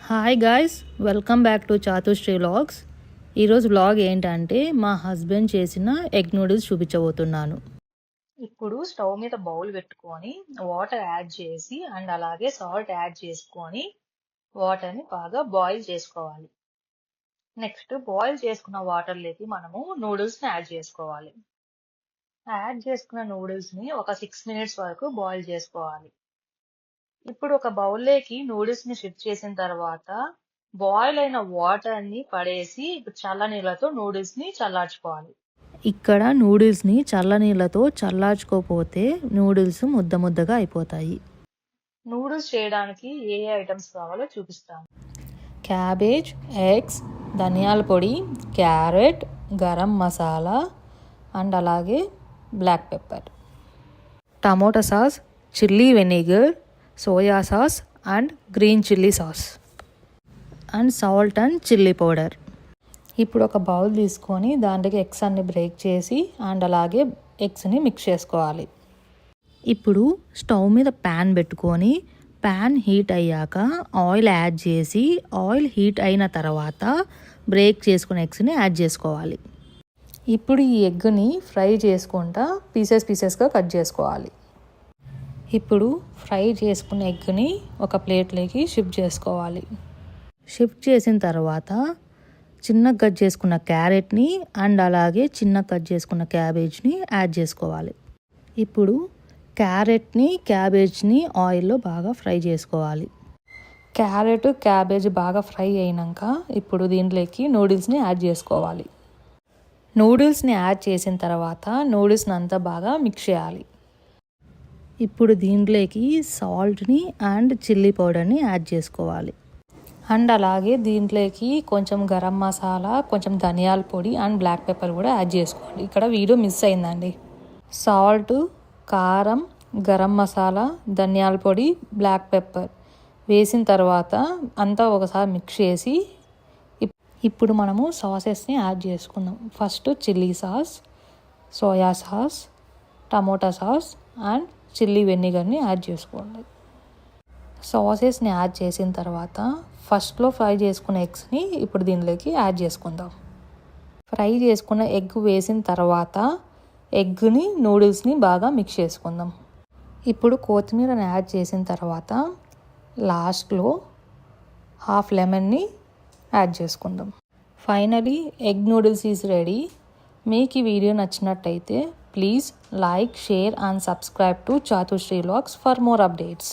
Hi guys, welcome back to Chatushri vlogs. ఈరోజు vlog ఏంటంటే మా హస్బెండ్ చేసిన ఎగ్ నూడిల్స్ చూపించబోతున్నాను. ఇప్పుడు స్టవ్ మీద బౌల్ పెట్టుకొని వాటర్ యాడ్ చేసి అండ్ అలాగే సాల్ట్ యాడ్ చేసుకొని వాటర్ని బాగా బాయిల్ చేసుకోవాలి. నెక్స్ట్ బాయిల్ చేసుకున్న వాటర్లోకి మనము నూడిల్స్ని యాడ్ చేసుకోవాలి. యాడ్ చేసుకున్న నూడిల్స్ని ఒక 6 minutes వరకు బాయిల్ చేసుకోవాలి. ఇప్పుడు ఒక బౌల్లోకి నూడిల్స్ ని షిఫ్ట్ చేసిన తర్వాత బాయిల్ అయిన వాటర్ ని పడేసి చల్ల నీళ్ళతో నూడిల్స్ ని చల్లార్చుకోవాలి. ఇక్కడ నూడిల్స్ ని చల్ల నీళ్ళతో చల్లార్చుకోపోతే నూడిల్స్ ముద్ద ముద్దగా అయిపోతాయి. నూడిల్స్ చేయడానికి ఏ ఐటమ్స్ కావాలో చూపిస్తాను. క్యాబేజ్, ఎగ్స్, ధనియాల పొడి, క్యారెట్, గరం మసాలా అండ్ అలాగే black pepper, tomato sauce, chilli vinegar, soya sauce and green chilli sauce and salt and chilli powder. ఇప్పుడు ఒక బౌల్ తీసుకొని దాంట్లోకి ఎగ్స్ అన్ని బ్రేక్ చేసి అండ్ అలాగే ఎగ్స్ని మిక్స్ చేసుకోవాలి. ఇప్పుడు స్టవ్ మీద ప్యాన్ పెట్టుకొని ప్యాన్ హీట్ అయ్యాక ఆయిల్ యాడ్ చేసి ఆయిల్ హీట్ అయిన తర్వాత బ్రేక్ చేసుకున్న ఎగ్స్ని యాడ్ చేసుకోవాలి. ఇప్పుడు ఈ ఎగ్ని ఫ్రై చేసుకుంటా పీసెస్గా కట్ చేసుకోవాలి. ఇప్పుడు ఫ్రై చేసుకున్న ఎగ్ని ఒక ప్లేట్లోకి షిఫ్ట్ చేసుకోవాలి. షిఫ్ట్ చేసిన తర్వాత చిన్న కట్ చేసుకున్న క్యారెట్ని అండ్ అలాగే చిన్న కట్ చేసుకున్న క్యాబేజ్ని యాడ్ చేసుకోవాలి. ఇప్పుడు క్యారెట్ని క్యాబేజ్ని ఆయిల్లో బాగా ఫ్రై చేసుకోవాలి. క్యారెట్ క్యాబేజ్ బాగా ఫ్రై అయినాక ఇప్పుడు దీంట్లోకి నూడిల్స్ని యాడ్ చేసుకోవాలి. నూడిల్స్ని యాడ్ చేసిన తర్వాత నూడిల్స్ని అంతా బాగా మిక్స్ చేయాలి. ఇప్పుడు దీంట్లోకి సాల్ట్ని అండ్ చిల్లీ పౌడర్ని యాడ్ చేసుకోవాలి. అండ్ అలాగే దీంట్లోకి కొంచెం గరం మసాలా, కొంచెం ధనియాల పొడి అండ్ బ్లాక్ పెప్పర్ కూడా యాడ్ చేసుకోవాలి. ఇక్కడ వీడియో మిస్ అయిందండి. సాల్ట్, కారం, గరం మసాలా, ధనియాల పొడి, బ్లాక్ పెప్పర్ వేసిన తర్వాత అంతా ఒకసారి మిక్స్ చేసి ఇప్పుడు మనము సాసెస్ని యాడ్ చేసుకుందాం. First chilli sauce, soya sauce, tomato sauce and chilli వెనిగర్ని యాడ్ చేసుకోండి. సాసెస్ని యాడ్ చేసిన తర్వాత ఫస్ట్లో ఫ్రై చేసుకున్న ఎగ్స్ని ఇప్పుడు దీనిలోకి యాడ్ చేసుకుందాం. ఫ్రై చేసుకున్న ఎగ్ వేసిన తర్వాత ఎగ్ని నూడిల్స్ని బాగా మిక్స్ చేసుకుందాం. ఇప్పుడు కొత్తిమీరని యాడ్ చేసిన తర్వాత లాస్ట్లో హాఫ్ లెమన్ని యాడ్ చేసుకుందాం. Finally egg noodles is ready. మీకు ఈ వీడియో నచ్చినట్టయితే please like, share and subscribe to Chatushree Vlogs for more updates.